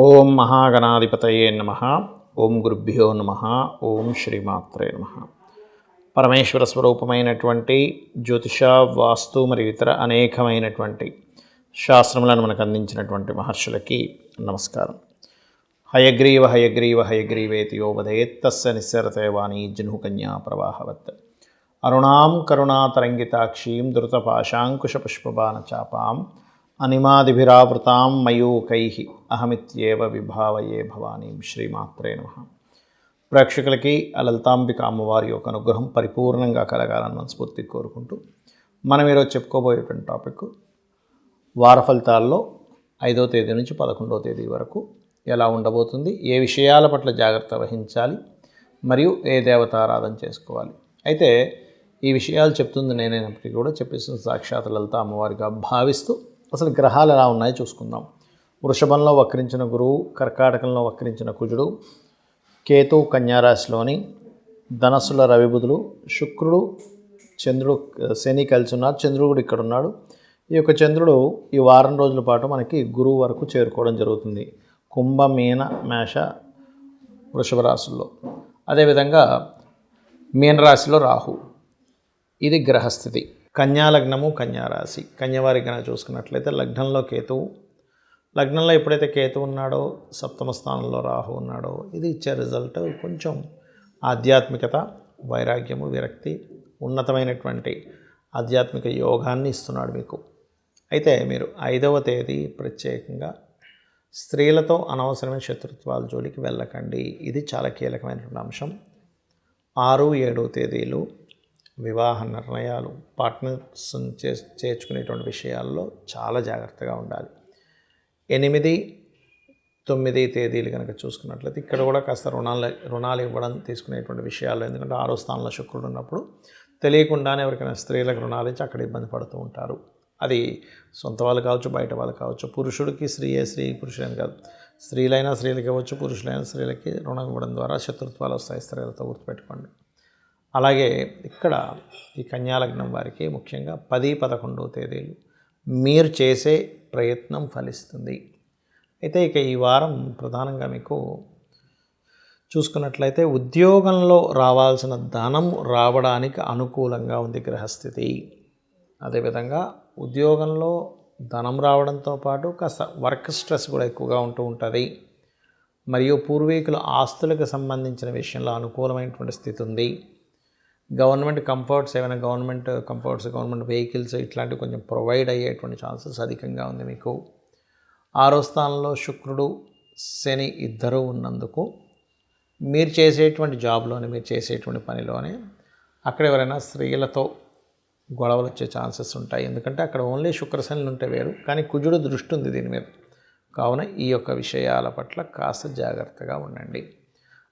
ఓం మహాగణాధిపతయే నమః. ఓం గురుభ్యో నమః. ఓం శ్రీమాత్రే నమః. పరమేశ్వర స్వరూపమైనటువంటి జ్యోతిష, వాస్తు మరియు ఇతర అనేకమైనటువంటి శాస్త్రములను మనకు అందించినటువంటి మహర్షులకి నమస్కారం. హయగ్రీవ హయగ్రీవ హయగ్రీవేతి యోవదేత్ తస్య నిస్సరతే వాణీ జహ్నుకన్యా ప్రవాహవత్. అరుణాం కరుణాతరంగితాక్షీం ధృతపాశాంకుశపుష్పబాణచాపాం అనిమాదిభిరావృతాం మయూకైః అహమిత్యేవ విభావయే భవానీం. శ్రీమాత్రే నమః. ప్రేక్షకులకి లలితాంబిక అమ్మవారి యొక్క అనుగ్రహం పరిపూర్ణంగా కలగాలని మనస్ఫూర్తి కోరుకుంటూ మనం ఈరోజు చెప్పుకోబోయేటువంటి టాపిక్ వార ఫలితాల్లో 5వ తేదీ నుంచి 11వ తేదీ వరకు ఎలా ఉండబోతుంది, ఏ విషయాల పట్ల జాగ్రత్త వహించాలి, మరియు ఏ దేవతారాధన చేసుకోవాలి. అయితే ఈ విషయాలు చెప్తుంది నేనైనప్పటికీ కూడా చెప్పేసిన సాక్షాత్ లలిత అమ్మవారిగా భావిస్తూ అసలు గ్రహాలు ఎలా ఉన్నాయో చూసుకుందాం. వృషభంలో వక్రించిన గురువు, కర్కాటకంలో వక్రించిన కుజుడు, కేతు కన్యారాశిలోని, ధనస్సుల రవిబుధులు, శుక్రుడు, చంద్రుడు, శని కలిసి ఉన్నారు. చంద్రుడు కూడా ఇక్కడ ఉన్నాడు. ఈ యొక్క చంద్రుడు ఈ వారం రోజుల పాటు మనకి గురువు వరకు చేరుకోవడం జరుగుతుంది. కుంభ, మీన, మేష, వృషభ రాశుల్లో. అదేవిధంగా మీనరాశిలో రాహు. ఇది గ్రహస్థితి. కన్యాలగ్నము, కన్యారాశి. కన్యవారి కనుక చూసుకున్నట్లయితే లగ్నంలో కేతువు, లగ్నంలో ఎప్పుడైతే కేతు ఉన్నాడో సప్తమ స్థానంలో రాహు ఉన్నాడో ఇది ఇచ్చే రిజల్ట్ కొంచెం ఆధ్యాత్మికత, వైరాగ్యము, విరక్తి, ఉన్నతమైనటువంటి ఆధ్యాత్మిక యోగాన్ని ఇస్తున్నాడు మీకు. అయితే మీరు 5వ తేదీ ప్రత్యేకంగా స్త్రీలతో అనవసరమైన శత్రుత్వాల జోలికి వెళ్ళకండి. ఇది చాలా కీలకమైనటువంటి అంశం. 6, 7వ తేదీలు వివాహ నిర్ణయాలు, పార్ట్నర్స్ చేర్చుకునేటువంటి విషయాల్లో చాలా జాగ్రత్తగా ఉండాలి. 8, 9 తేదీలు కనుక చూసుకున్నట్లయితే ఇక్కడ కూడా కాస్త రుణాలు ఇవ్వడం తీసుకునేటువంటి విషయాలు. ఎందుకంటే 6వ స్థానంలో శుక్రుడు ఉన్నప్పుడు తెలియకుండానే ఎవరికైనా స్త్రీలకు రుణాలు ఇచ్చి అక్కడ ఇబ్బంది పడుతూ ఉంటారు. అది సొంత వాళ్ళు కావచ్చు, బయట వాళ్ళు కావచ్చు. పురుషుడికి స్త్రీయే, స్త్రీ పురుషులని కాదు. స్త్రీలైనా స్త్రీలకి ఇవ్వచ్చు, పురుషులైనా స్త్రీలకి రుణం ఇవ్వడం ద్వారా శత్రుత్వాలు వస్తాయి. స్త్రీలతో గుర్తుపెట్టుకోండి. అలాగే ఇక్కడ ఈ కన్యాలగ్నం వారికి ముఖ్యంగా 10, 11వ తేదీలు మీరు చేసే ప్రయత్నం ఫలిస్తుంది. అయితే ఇక ఈ వారం ప్రధానంగా మీకు చూసుకున్నట్లయితే ఉద్యోగంలో రావాల్సిన ధనం రావడానికి అనుకూలంగా ఉంది గ్రహస్థితి. అదేవిధంగా ఉద్యోగంలో ధనం రావడంతో పాటు కాస్త వర్క్ స్ట్రెస్ కూడా ఎక్కువగా ఉంటూ ఉంటుంది. మరియు పూర్వీకుల ఆస్తులకు సంబంధించిన విషయంలో అనుకూలమైనటువంటి స్థితి ఉంది. గవర్నమెంట్ కంఫర్ట్స్, ఏమైనా గవర్నమెంట్ కంఫర్ట్స్, గవర్నమెంట్ వెహికల్స్ ఇట్లాంటివి కొంచెం ప్రొవైడ్ అయ్యేటువంటి ఛాన్సెస్ అధికంగా ఉంది మీకు. 6వ స్థానంలో శుక్రుడు, శని ఇద్దరూ ఉన్నందుకు మీరు చేసేటువంటి జాబ్లోనే, మీరు చేసేటువంటి పనిలోనే అక్కడ ఎవరైనా స్త్రీలతో గొడవలు వచ్చే ఛాన్సెస్ ఉంటాయి. ఎందుకంటే అక్కడ ఓన్లీ శుక్రశనులు ఉంటే వేరు, కానీ కుజుడు దృష్టి ఉంది దీని మీద. కావున ఈ యొక్క విషయాల పట్ల కాస్త జాగ్రత్తగా ఉండండి.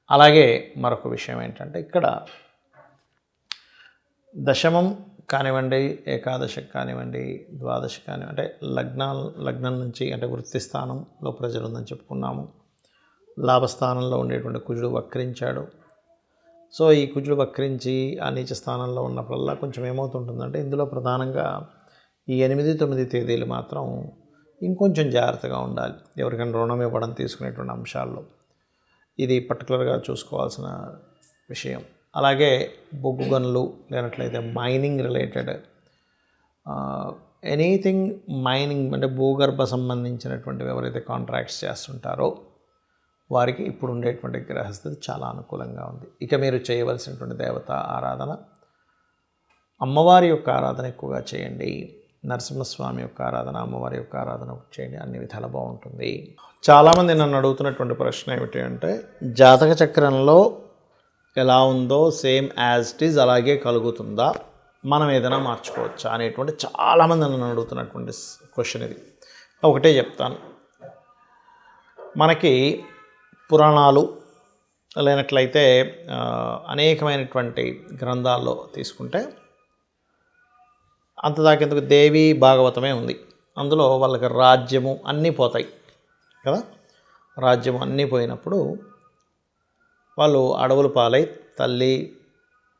అలాగే మరొక విషయం ఏంటంటే ఇక్కడ దశమం కానివ్వండి, ఏకాదశి కానివ్వండి, ద్వాదశి కానివ్వండి, అంటే లగ్నం నుంచి అంటే వృత్తి స్థానంలో ప్రజలు ఉందని చెప్పుకున్నాము. లాభస్థానంలో ఉండేటువంటి కుజుడు వక్రించాడు. సో ఈ కుజుడు వక్రించి ఆ నీచ స్థానంలో ఉన్నప్పుడల్లా కొంచెం ఏమవుతుంటుందంటే ఇందులో ప్రధానంగా ఈ 8, 9 తేదీలు మాత్రం ఇంకొంచెం జాగ్రత్తగా ఉండాలి. ఎవరికైనా రుణం ఇవ్వడం, తీసుకునేటువంటి అంశాల్లో ఇది పర్టికులర్గా చూసుకోవాల్సిన విషయం. అలాగే బొగ్గు గనులు లేనట్లయితే మైనింగ్ రిలేటెడ్ ఎనీథింగ్ మైనింగ్ అంటే భూగర్భ సంబంధించినటువంటివి ఎవరైతే కాంట్రాక్ట్స్ చేస్తుంటారో వారికి ఇప్పుడు ఉండేటువంటి గ్రహస్థితి చాలా అనుకూలంగా ఉంది. ఇక మీరు చేయవలసినటువంటి దేవత ఆరాధన, అమ్మవారి యొక్క ఆరాధన ఎక్కువగా చేయండి. నరసింహస్వామి యొక్క ఆరాధన, అమ్మవారి యొక్క ఆరాధన చేయండి. అన్ని విధాలు బాగుంటుంది. చాలామంది నన్ను అడుగుతున్నటువంటి ప్రశ్న ఏమిటి అంటే జాతక చక్రంలో ఎలా ఉందో సేమ్ యాజ్ ఇట్ ఈజ్ అలాగే కలుగుతుందా, మనం ఏదైనా మార్చుకోవచ్చా అనేటువంటి చాలామంది నన్ను అడుగుతున్నటువంటి క్వశ్చన్ ఇది. ఒకటే చెప్తాను, మనకి పురాణాలు లేనట్లయితే అనేకమైనటువంటి గ్రంథాల్లో తీసుకుంటే అంతదాకెందుకు దేవి భాగవతమే ఉంది. అందులో వాళ్ళకి రాజ్యము అన్నీ పోతాయి కదా. రాజ్యము అన్నీ పోయినప్పుడు వాళ్ళు అడవులు పాలై తల్లి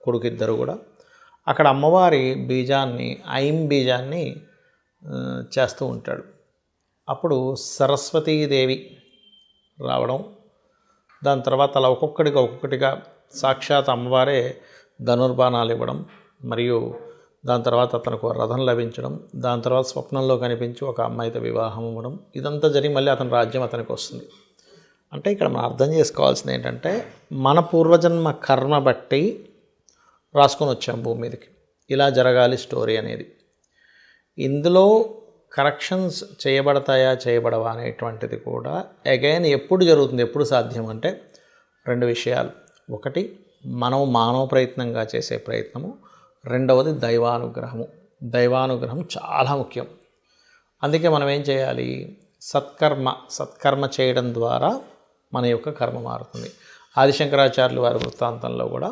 కొడుకు ఇద్దరు కూడా అక్కడ అమ్మవారి బీజాన్ని, ఐం బీజాన్ని చేస్తూ ఉంటాడు. అప్పుడు సరస్వతీదేవి రావడం, దాని తర్వాత అలా ఒక్కొక్కటిగా సాక్షాత్ అమ్మవారే ధనుర్బాణాలు ఇవ్వడం, మరియు దాని తర్వాత అతనికి రథం లభించడం, దాని తర్వాత స్వప్నంలో కనిపించి ఒక అమ్మాయితో వివాహం అవ్వడం, ఇదంతా జరిగి మళ్ళీ అతని రాజ్యం అతనికి వస్తుంది. అంటే ఇక్కడ మనం అర్థం చేసుకోవాల్సింది ఏంటంటే, మన పూర్వజన్మ కర్మ బట్టి రాసుకొని వచ్చాం భూమి మీదకి, ఇలా జరగాలి స్టోరీ అనేది. ఇందులో కరెక్షన్స్ చేయబడవా అనేటువంటిది కూడా అగైన్ ఎప్పుడు జరుగుతుంది, ఎప్పుడు సాధ్యం అంటే 2 విషయాలు. ఒకటి మనం మానవ ప్రయత్నంగా చేసే ప్రయత్నము, రెండవది దైవానుగ్రహం చాలా ముఖ్యం. అందుకే మనం ఏం చేయాలి, సత్కర్మ చేయడం ద్వారా మన యొక్క కర్మ మారుతుంది. ఆదిశంకరాచార్యులు వారి వృత్తాంతంలో కూడా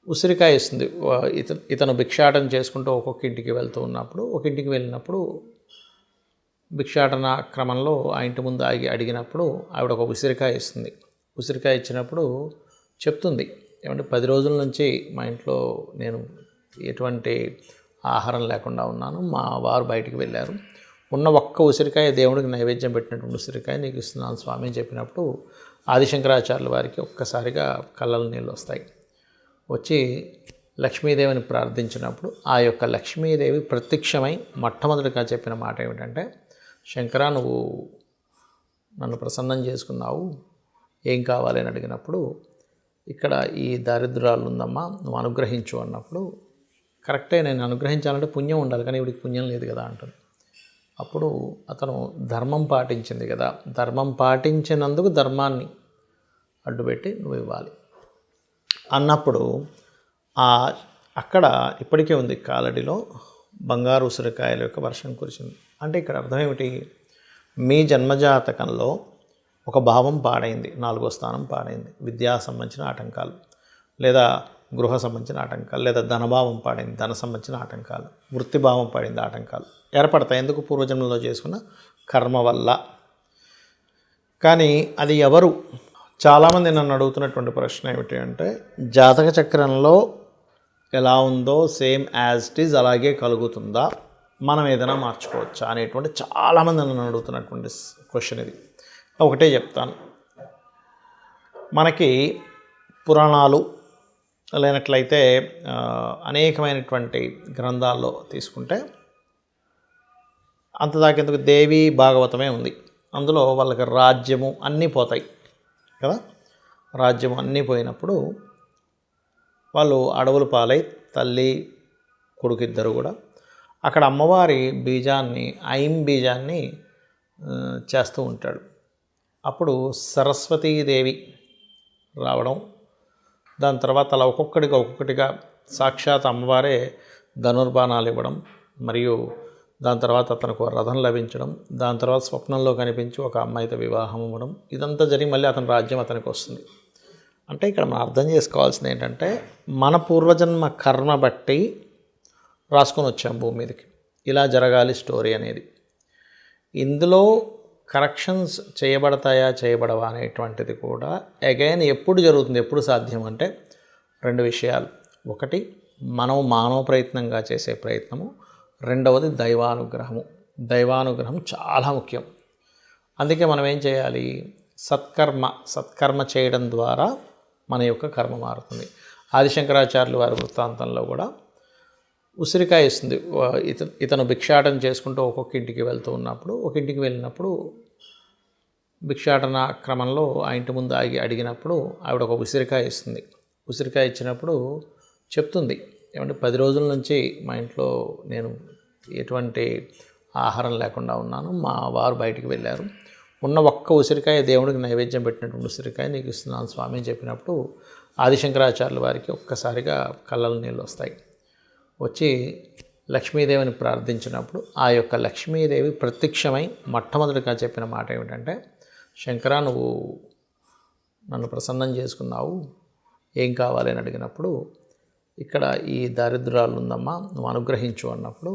ఉసిరికాయ ఇస్తుంది. ఇతను భిక్షాటన చేసుకుంటూ ఒక్కొక్క ఇంటికి వెళ్తూ ఉన్నప్పుడు, ఒక ఇంటికి వెళ్ళినప్పుడు భిక్షాటన క్రమంలో ఆ ఇంటి ముందు అడిగినప్పుడు ఆవిడ ఒక ఉసిరికాయ ఇస్తుంది. ఉసిరికాయ ఇచ్చినప్పుడు చెప్తుంది, ఏమంటే 10 రోజుల నుంచి మా ఇంట్లో నేను ఎటువంటి ఆహారం లేకుండా ఉన్నాను, మా వారు బయటికి వెళ్ళారు, ఉన్న ఒక్క ఉసిరికాయ దేవుడికి నైవేద్యం పెట్టినటువంటి ఉసిరికాయ నీకు ఇస్తున్నాను స్వామి అని చెప్పినప్పుడు ఆదిశంకరాచార్యుల వారికి ఒక్కసారిగా కళ్ళలో నీళ్ళు వస్తాయి. వచ్చి లక్ష్మీదేవిని ప్రార్థించినప్పుడు ఆ యొక్క లక్ష్మీదేవి ప్రత్యక్షమై మొట్టమొదటిగా చెప్పిన మాట ఏమిటంటే, శంకరా నువ్వు నన్ను ప్రసన్నం చేసుకున్నావు, ఏం కావాలి అని అడిగినప్పుడు ఇక్కడ ఈ దారిద్ర్యాలు ఉందమ్మా నువ్వు అనుగ్రహించు అన్నప్పుడు, కరెక్టే నేను అనుగ్రహించాలంటే పుణ్యం ఉండాలి, కానీ ఇవిడికి పుణ్యం లేదు కదా అంటుంది. అప్పుడు అతను ధర్మం పాటించింది కదా, ధర్మం పాటించినందుకు ధర్మాన్ని అడ్డుపెట్టి నువ్వు ఇవ్వాలి అన్నప్పుడు అక్కడ ఇప్పటికే ఉంది కాలడిలో బంగారు ఉసిరికాయల యొక్క వర్షం కురిసింది. అంటే ఇక్కడ అర్థం ఏమిటి, మీ జన్మజాతకంలో ఒక భావం పాడైంది, 4వ స్థానం పాడైంది, విద్యా సంబంధించిన ఆటంకాలు, లేదా గృహ సంబంధించిన ఆటంకాలు, లేదా ధనభావం పాడైంది, ధన సంబంధించిన ఆటంకాలు, వృత్తిభావం పడింది, ఆటంకాలు ఏర్పడతాయి. ఎందుకు, పూర్వజన్మలో చేసుకున్న కర్మ వల్ల. కానీ అది ఎవరు, చాలామంది నన్ను అడుగుతున్నటువంటి ప్రశ్న ఏమిటి అంటే, జాతక చక్రంలో ఎలా ఉందో సేమ్ యాజ్ ఇట్ ఈజ్ అలాగే కలుగుతుందా, మనం ఏదైనా మార్చుకోవచ్చా అనేటువంటి చాలామంది నన్ను అడుగుతున్నటువంటి క్వశ్చన్ ఇది. ఒకటే చెప్తాను, మనకి పురాణాలు లేనట్లయితే అనేకమైనటువంటి గ్రంథాల్లో తీసుకుంటే అంతదాకెందుకు దేవి భాగవతమే ఉంది. అందులో వాళ్ళకి రాజ్యము అన్నీ పోతాయి కదా, రాజ్యం అన్నీ పోయినప్పుడు వాళ్ళు అడవులు పాలై తల్లి కొడుకు ఇద్దరు కూడా అక్కడ అమ్మవారి బీజాన్ని, ఐం బీజాన్ని చేస్తూ ఉంటాడు. అప్పుడు సరస్వతీదేవి రావడం, దాని తర్వాత అలా ఒక్కొక్కటిగా సాక్షాత్ అమ్మవారే ధనుర్బాణాలు ఇవ్వడం, మరియు దాని తర్వాత అతనికి రథం లభించడం, దాని తర్వాత స్వప్నంలో కనిపించి ఒక అమ్మాయితో వివాహం అవ్వడం, ఇదంతా జరిగి మళ్ళీ అతని రాజ్యం అతనికి వస్తుంది. అంటే ఇక్కడ మనం అర్థం చేసుకోవాల్సింది ఏంటంటే, మన పూర్వజన్మ కర్మ బట్టి రాసుకొని వచ్చాం భూమి మీదకి, ఇలా జరగాలి స్టోరీ అనేది. ఇందులో కరెక్షన్స్ చేయబడవా అనేటువంటిది కూడా అగైన్ ఎప్పుడు జరుగుతుంది, ఎప్పుడు సాధ్యం అంటే 2 విషయాలు. ఒకటి మనం మానవ ప్రయత్నంగా చేసే ప్రయత్నము, రెండవది దైవానుగ్రహం చాలా ముఖ్యం. అందుకే మనం ఏం చేయాలి, సత్కర్మ చేయడం ద్వారా మన యొక్క కర్మ మారుతుంది. ఆదిశంకరాచార్యులు వారి వృత్తాంతంలో కూడా ఉసిరికాయ ఇస్తుంది. ఇతను భిక్షాటన చేసుకుంటూ ఒక్కొక్క ఇంటికి వెళ్తూ ఉన్నప్పుడు, ఒక ఇంటికి వెళ్ళినప్పుడు భిక్షాటన క్రమంలో ఆ ఇంటి ముందు అడిగినప్పుడు ఆవిడ ఒక ఉసిరికాయ ఇస్తుంది. ఉసిరికాయ ఇచ్చినప్పుడు చెప్తుంది, ఏమంటే 10 రోజుల నుంచి మా ఇంట్లో నేను ఎటువంటి ఆహారం లేకుండా ఉన్నాను, మా వారు బయటికి వెళ్ళారు, ఉన్న ఒక్క ఉసిరికాయ దేవుడికి నైవేద్యం పెట్టినటువంటి ఉసిరికాయ నీకు ఇస్తున్నాను స్వామి అని చెప్పినప్పుడు ఆదిశంకరాచార్యుల వారికి ఒక్కసారిగా కళ్ళలో నీళ్ళు వస్తాయి. వచ్చి లక్ష్మీదేవిని ప్రార్థించినప్పుడు ఆ యొక్క లక్ష్మీదేవి ప్రత్యక్షమై మొట్టమొదటిగా చెప్పిన మాట ఏమిటంటే, శంకరా నువ్వు నన్ను ప్రసన్నం చేసుకున్నావు, ఏం కావాలి అని అడిగినప్పుడు ఇక్కడ ఈ దారిద్ర్యాలు ఉందమ్మా నువ్వు అనుగ్రహించు అన్నప్పుడు,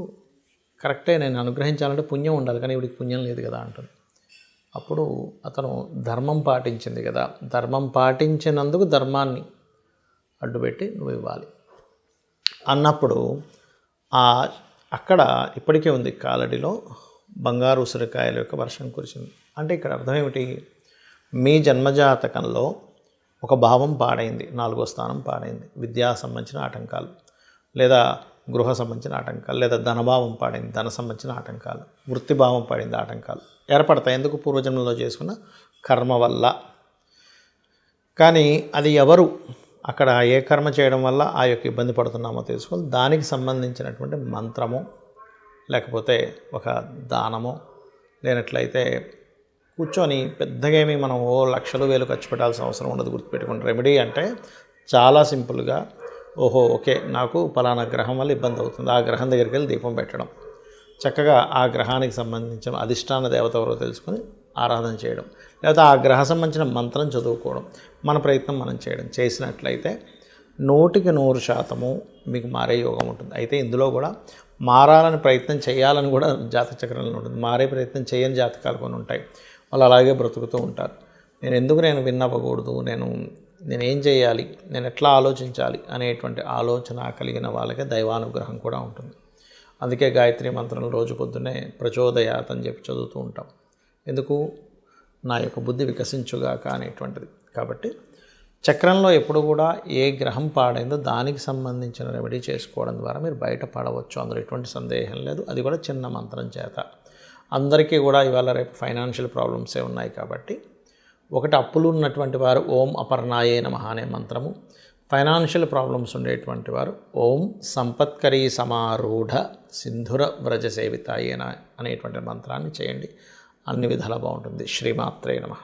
కరెక్టే నేను అనుగ్రహించాలంటే పుణ్యం ఉండాలి, కానీ ఇవిడికి పుణ్యం లేదు కదా అంటుంది. అప్పుడు అతను ధర్మం పాటించింది కదా, ధర్మం పాటించినందుకు ధర్మాన్ని అడ్డుపెట్టి నువ్వు ఇవ్వాలి అన్నప్పుడు అక్కడ ఇప్పటికే ఉంది కాలడిలో బంగారు ఉసిరికాయల యొక్క వర్షం కురిసింది. అంటే ఇక్కడ అర్థం ఏమిటి, మీ జన్మజాతకంలో ఒక భావం పాడైంది, 4వ స్థానం పాడైంది, విద్యా సంబంధించిన ఆటంకాలు, లేదా గృహ సంబంధించిన ఆటంకాలు, లేదా ధనభావం పాడైంది, ధన సంబంధించిన ఆటంకాలు, వృత్తిభావం పడింది, ఆటంకాలు ఏర్పడతాయి. ఎందుకు? పూర్వజన్మలో చేసుకున్న కర్మ వల్ల. కానీ అది ఎవరు అక్కడ ఏ కర్మ చేయడం వల్ల ఆ యొక్క ఇబ్బంది పడుతున్నామో తెలుసుకొని దానికి సంబంధించినటువంటి మంత్రము, లేకపోతే ఒక దానము, లేనట్లయితే కూర్చొని పెద్దగా ఏమి మనం లక్షలు వేలు ఖర్చు పెట్టాల్సిన అవసరం ఉండదు. గుర్తుపెట్టుకోండి, రెమెడీ అంటే చాలా సింపుల్గా, ఓకే నాకు పలానా గ్రహం వల్ల ఇబ్బంది అవుతుంది, ఆ గ్రహం దగ్గరికి వెళ్ళి దీపం పెట్టడం, చక్కగా ఆ గ్రహానికి సంబంధించిన అధిష్టాన దేవత ఎవరో తెలుసుకొని ఆరాధన చేయడం, లేకపోతే ఆ గ్రహ సంబంధించిన మంత్రం చదువుకోవడం, మన ప్రయత్నం మనం చేయడం చేసినట్లయితే 100% మీకు మారే యోగం ఉంటుంది. అయితే ఇందులో కూడా మారాలని ప్రయత్నం చేయాలని కూడా జాతక చక్రంలో ఉంటుంది. మారే ప్రయత్నం చేయని జాతకాలు కొన్ని ఉంటాయి, వాళ్ళు అలాగే బ్రతుకుతూ ఉంటారు. నేను విన్ అవ్వకూడదు, నేనేం చేయాలి, నేను ఎట్లా ఆలోచించాలి అనేటువంటి ఆలోచన కలిగిన వాళ్ళకే దైవానుగ్రహం కూడా ఉంటుంది. అందుకే గాయత్రి మంత్రం రోజు పొద్దున్నే ప్రచోదయాత్ అని చెప్పి చదువుతూ ఉంటాం. ఎందుకు? నా యొక్క బుద్ధి వికసించుగాక అనేటువంటిది. కాబట్టి చక్రంలో ఎప్పుడు కూడా ఏ గ్రహం పాడైందో దానికి సంబంధించిన రెమెడీ చేసుకోవడం ద్వారా మీరు బయటపడవచ్చు, అందులో ఎటువంటి సందేహం లేదు. అది కూడా చిన్న మంత్రం చేత. అందరికీ కూడా ఇవాళ రేపు ఫైనాన్షియల్ ప్రాబ్లమ్సే ఉన్నాయి కాబట్టి, ఒకటి అప్పులు ఉన్నటువంటి వారు ఓం అపర్ణాయే నమః అనే మంత్రము, ఫైనాన్షియల్ ప్రాబ్లమ్స్ ఉండేటువంటి వారు ఓం సంపత్కరీ సమారూఢ సింధుర వ్రజ సేవితాయేన అనేటువంటి మంత్రాన్ని చేయండి. అన్ని విధాలా బాగుంటుంది. శ్రీమాత్రే నమః.